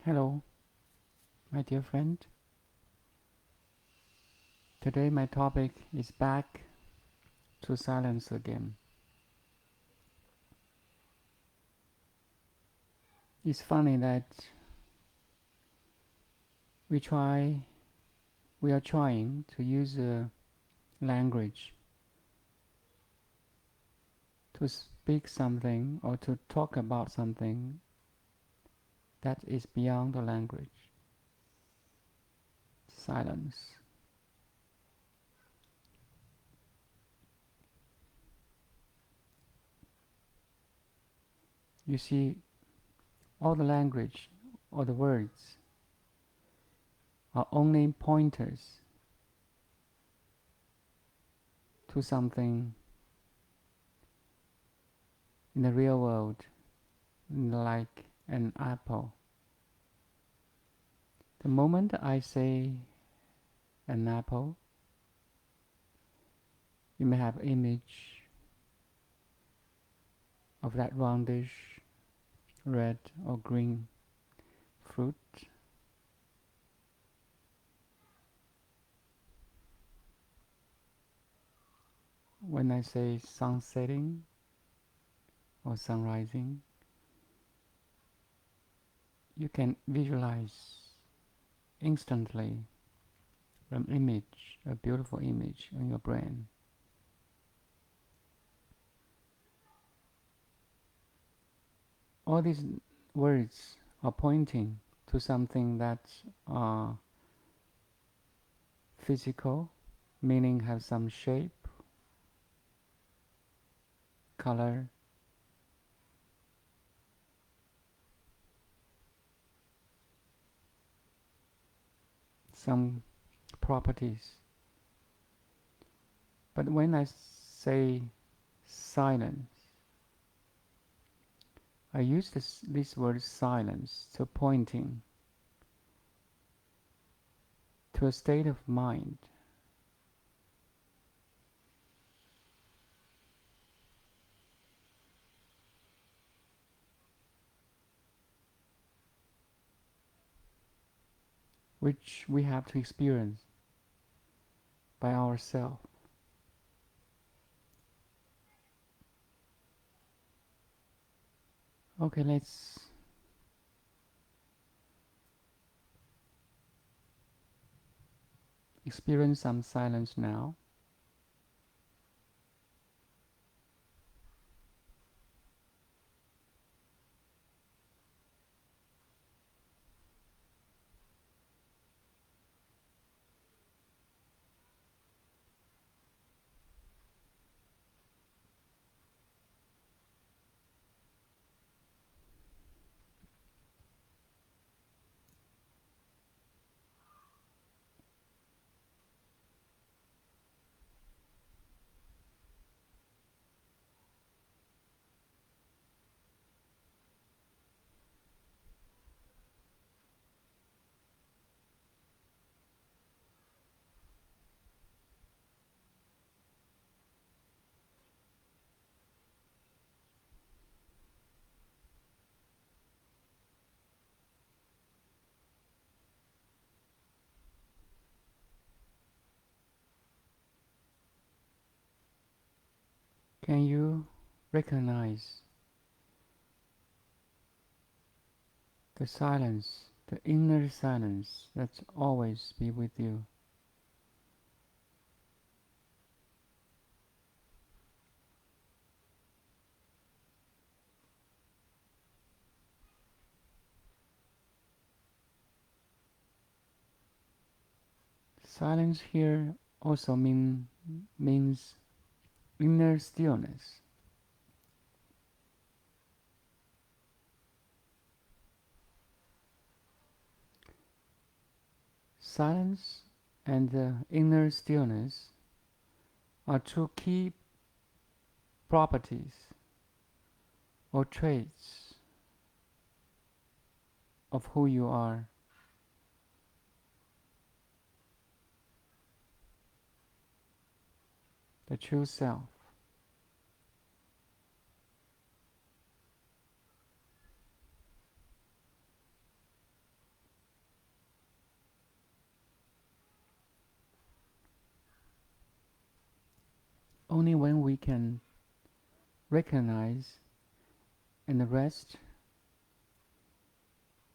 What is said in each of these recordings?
Hello, my dear friend. Today my topic is back to silence again. It's funny that we try, we are trying to use a language to speak something or to talk about something that is beyond the language. Silence. You see, all the language or the words are only pointers to something in the real world, like an apple. The moment I say an apple, you may have image of that roundish red or green fruit. When I say sun setting or sun rising, you can visualize instantly an image, a beautiful image in your brain. All these words are pointing to something that's physical, meaning have some shape, color, some properties. But when I say silence, I use this word silence to pointing to a state of mind which we have to experience by ourselves. Okay, let's experience some silence now. Can you recognize the silence, the inner silence that's always be with you? Silence here also means inner stillness. Silence and the inner stillness are two key properties or traits of who you are. The true self. only when we can recognize and rest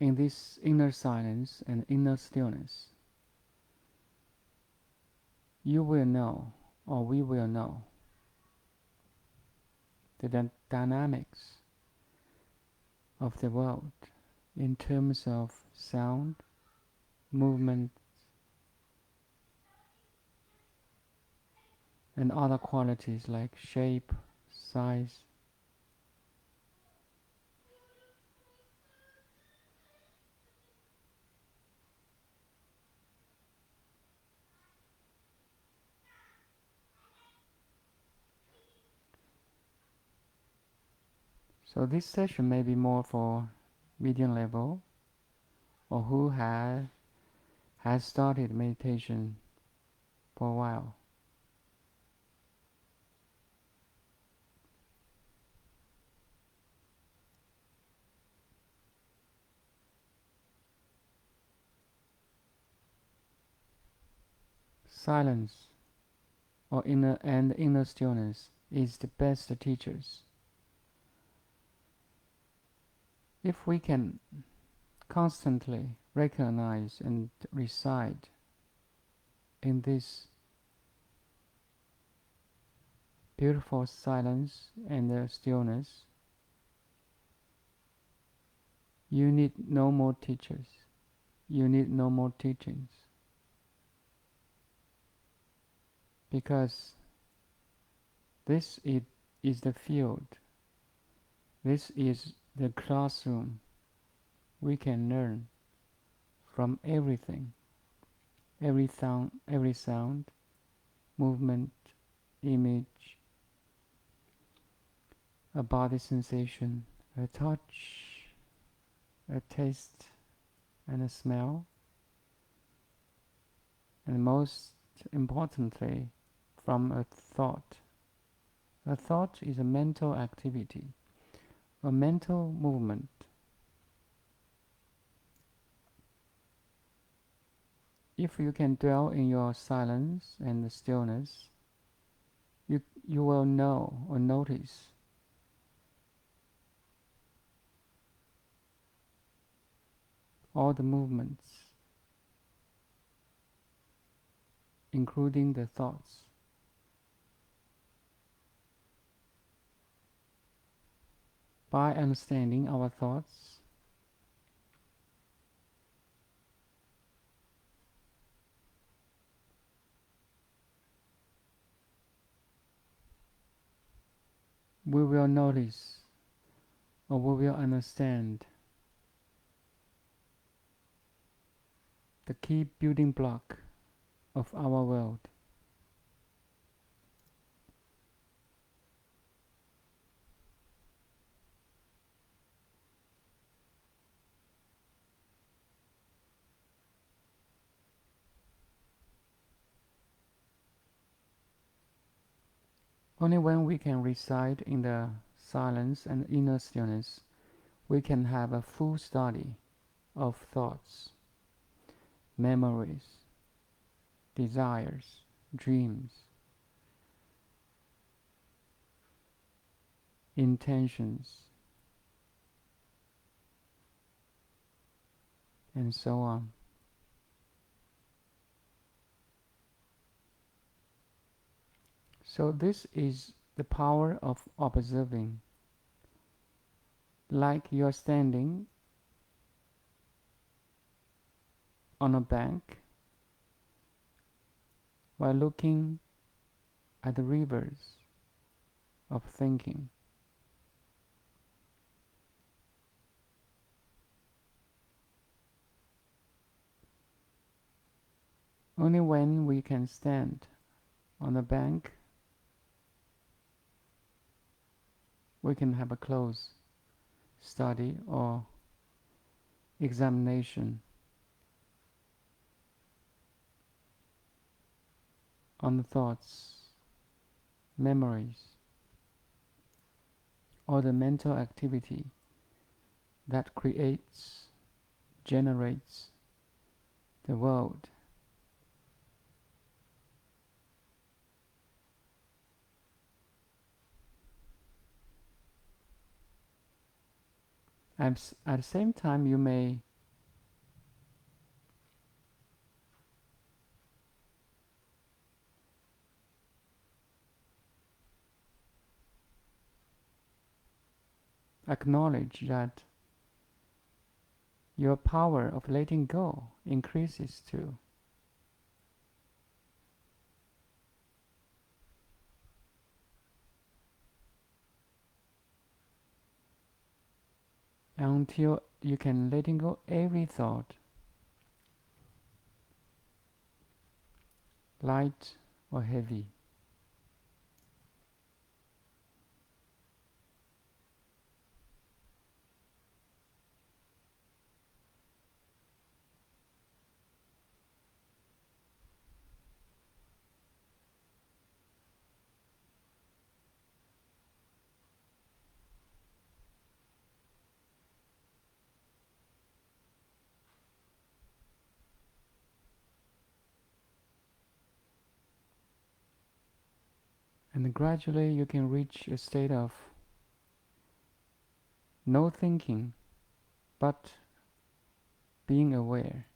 in this inner silence and inner stillness, you will know, or we will know, the dynamics of the world in terms of sound, movement, and other qualities like shape, size. So this session may be more for medium level or who has started meditation for a while. Silence or inner stillness is the best teachers. If we can constantly recognize and reside in this beautiful silence and stillness, you need no more teachers. You need no more teachings. Because this is the field. This is the classroom. We can learn from everything. Every sound, movement, image, a body sensation, a touch, a taste, and a smell, and most importantly, from a thought. A thought is a mental activity, a mental movement. If you can dwell in your silence and stillness, you will know or notice all the movements, including the thoughts. By understanding our thoughts, we will notice or we will understand the key building block of our world. Only when we can reside in the silence and inner stillness, we can have a full study of thoughts, memories, desires, dreams, intentions, and so on. So this is the power of observing. Like you're standing on a bank while looking at the rivers of thinking. Only when we can stand on a bank, we can have a close study or examination on the thoughts, memories, or the mental activity that creates, generates the world. At the same time, you may acknowledge that your power of letting go increases too. Until you can letting go every thought, light or heavy. And gradually you can reach a state of no thinking but being aware.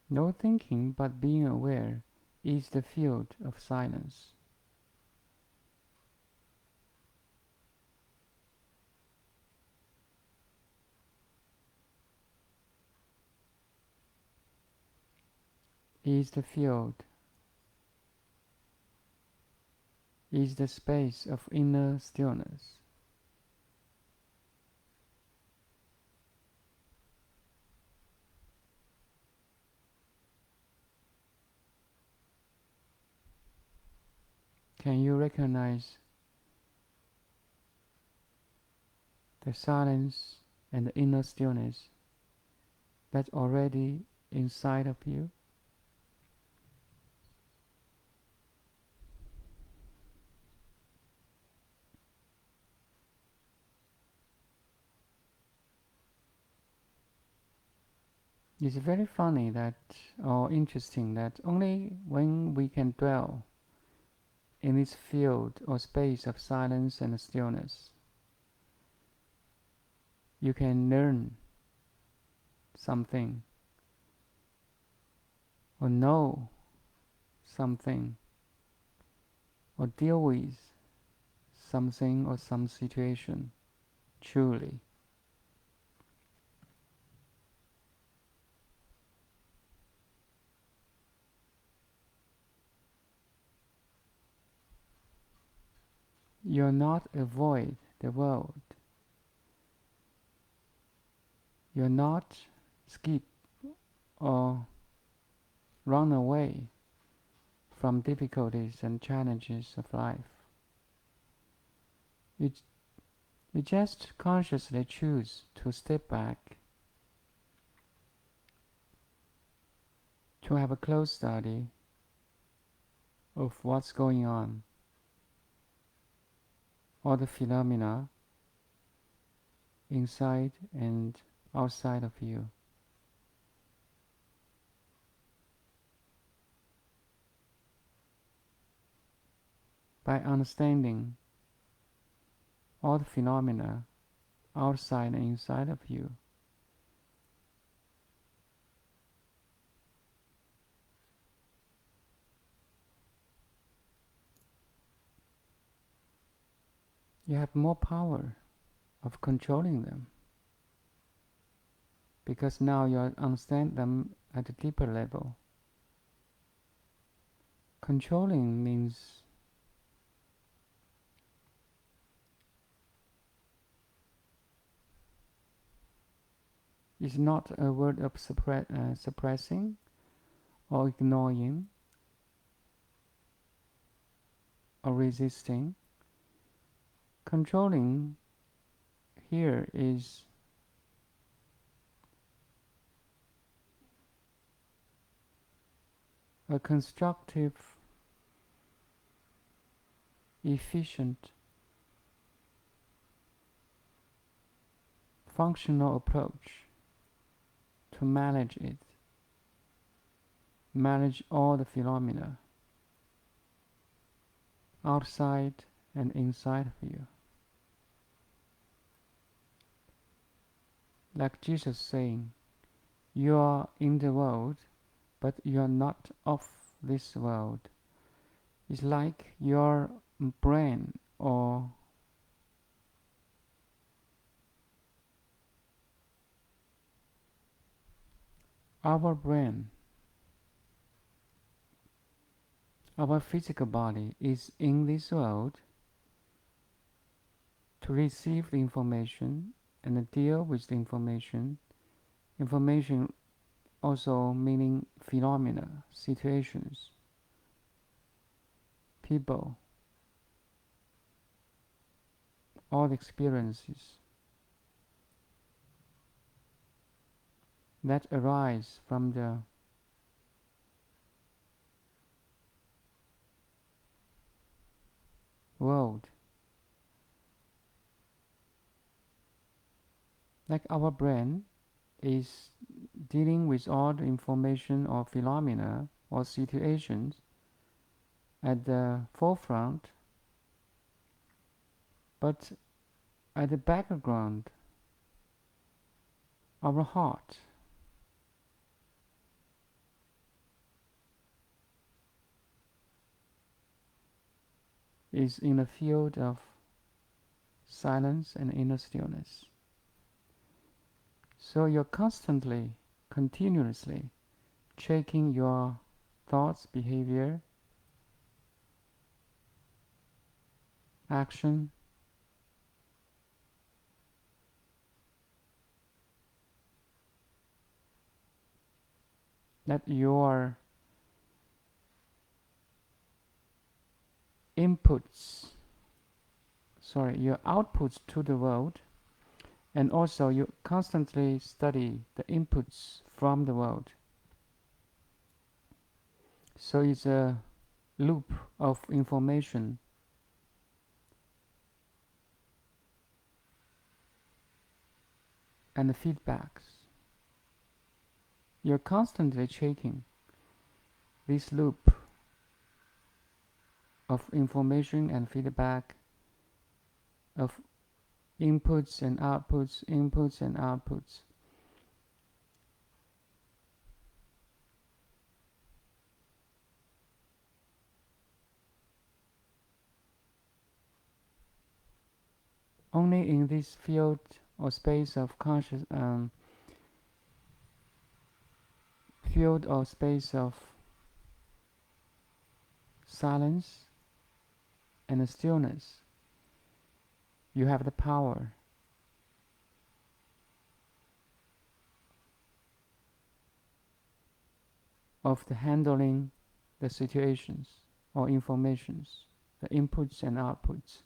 No thinking but being aware is the field of silence. Is the field, is the space of inner stillness. Can you recognize the silence and the inner stillness that's already inside of you? It's very funny that, or interesting that only when we can dwell in this field or space of silence and stillness, you can learn something or know something or deal with something or some situation truly. You're not avoid the world. You're not skip or run away from difficulties and challenges of life. You, you just consciously choose to step back, to have a close study of what's going on, all the phenomena inside and outside of you. By understanding all the phenomena outside and inside of you, you have more power of controlling them, because now you understand them at a deeper level. Controlling means is not a word of suppressing or ignoring or resisting. Controlling here is a constructive, efficient, functional approach to manage all the phenomena outside and inside of you. Like Jesus saying, you are in the world, but you are not of this world. It's like your brain or our brain, our physical body is in this world to receive the information and deal with the information. Information also meaning phenomena, situations, people, all experiences that arise from the world. Like our brain is dealing with all the information or phenomena or situations at the forefront, but at the background, our heart is in a field of silence and inner stillness. So you're constantly, continuously checking your thoughts, behavior, action, that your your outputs to the world, and also you constantly study the inputs from the world. So it's a loop of information and the feedbacks. You're constantly checking this loop of information and feedback, of inputs and outputs, inputs and outputs. Only in this field or space of conscious, field or space of silence and stillness, you have the power of the handling the situations or informations, the inputs and outputs.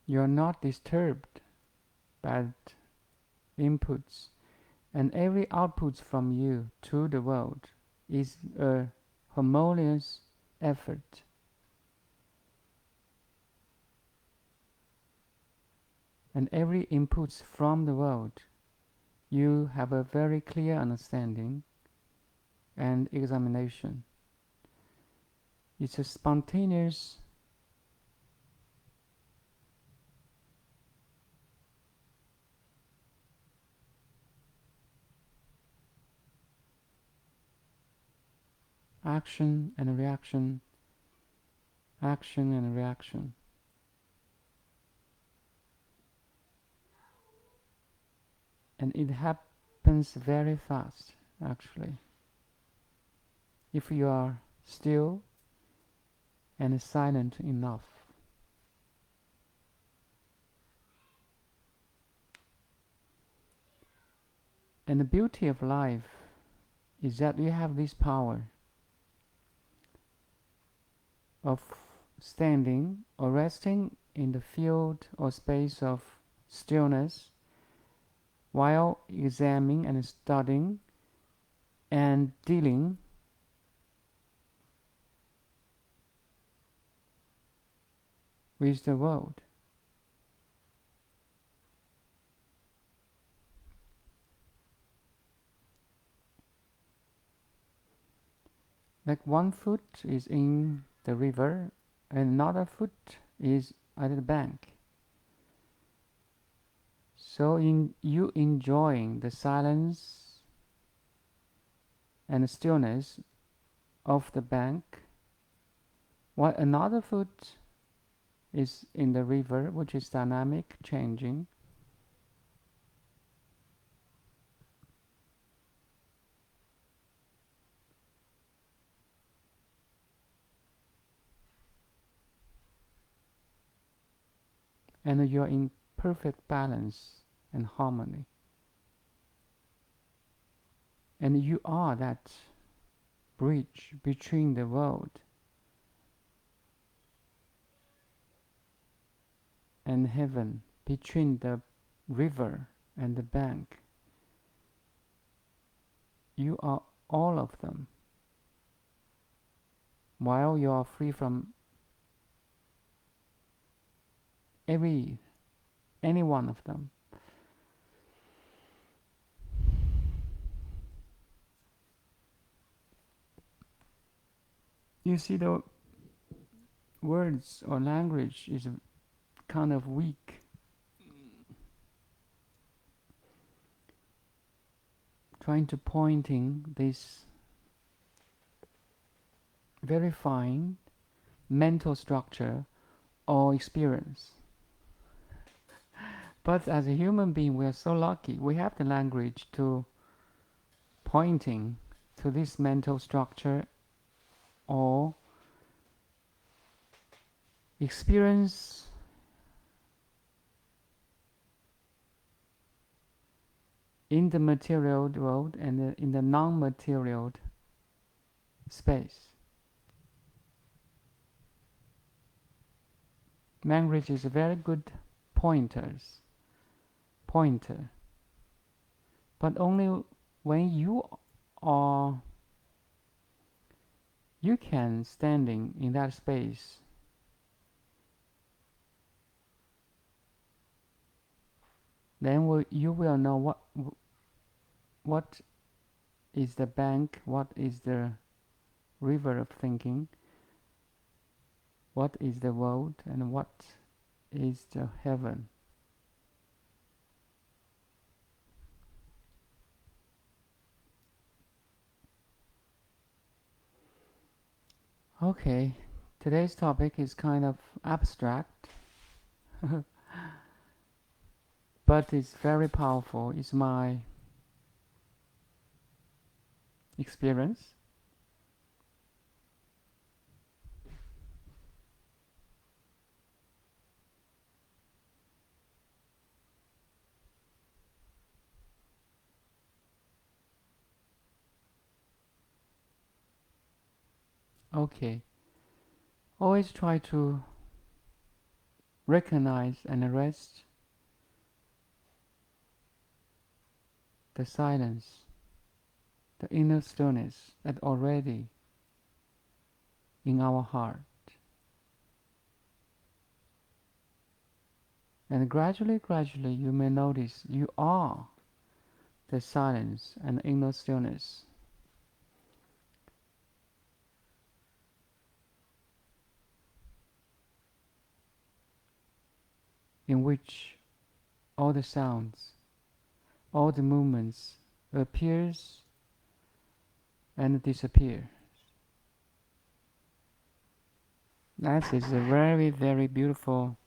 You are not disturbed by inputs, and every output from you to the world is a harmonious effort. And every input from the world, you have a very clear understanding and examination. It's a spontaneous action and reaction, action and reaction. And it happens very fast, actually. If you are still and silent enough. And the beauty of life is that you have this power of standing or resting in the field or space of stillness while examining and studying and dealing with the world. Like one foot is in the river and another foot is at the bank. So in you enjoying the silence and the stillness of the bank, while another foot is in the river, which is dynamic, changing. And you're in perfect balance and harmony. And you are that bridge between the world and heaven, between the river and the bank. You are all of them, while you are free from every any one of them. You see, the words or language is kind of weak, trying to pointing this very fine mental structure or experience. But as a human being, we are so lucky. We have the language to pointing to this mental structure or experience in the material world and in the non-material space. Language is a very good pointer, but only when you can standing in that space, then you will know what is the bank, what is the river of thinking, what is the world, and what is the heaven. Okay, today's topic is kind of abstract, but it's very powerful. It's my experience. Okay, always try to recognize and arrest the silence, the inner stillness that already in our heart. And gradually, you may notice you are the silence and inner stillness in which all the sounds, all the movements appears and disappear. That is a very, very beautiful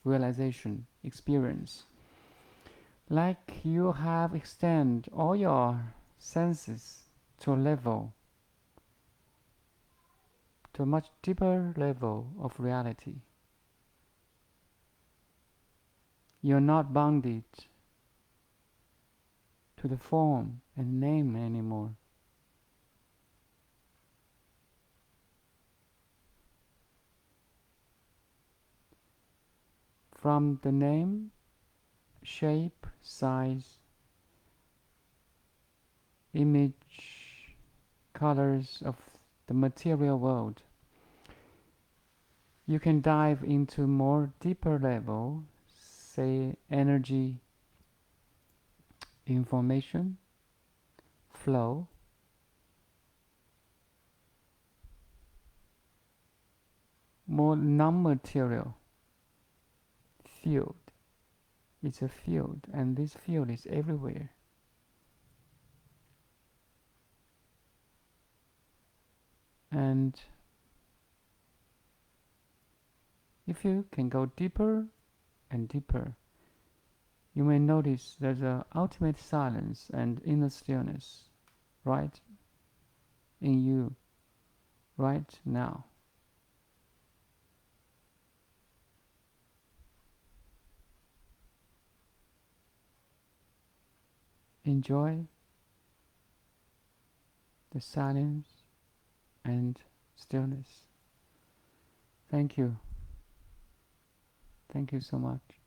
realization, experience. Like you have extended all your senses to a level, to a much deeper level of reality. You're not bounded to the form and name anymore. From the name, shape, size, image, colors of the material world, You can dive into more deeper level, say energy, information, flow, more non-material field. It's a field, and this field is everywhere. And if you can go deeper and deeper, you may notice there's a ultimate silence and inner stillness right in you right now. Enjoy the silence and stillness. Thank you. Thank you so much.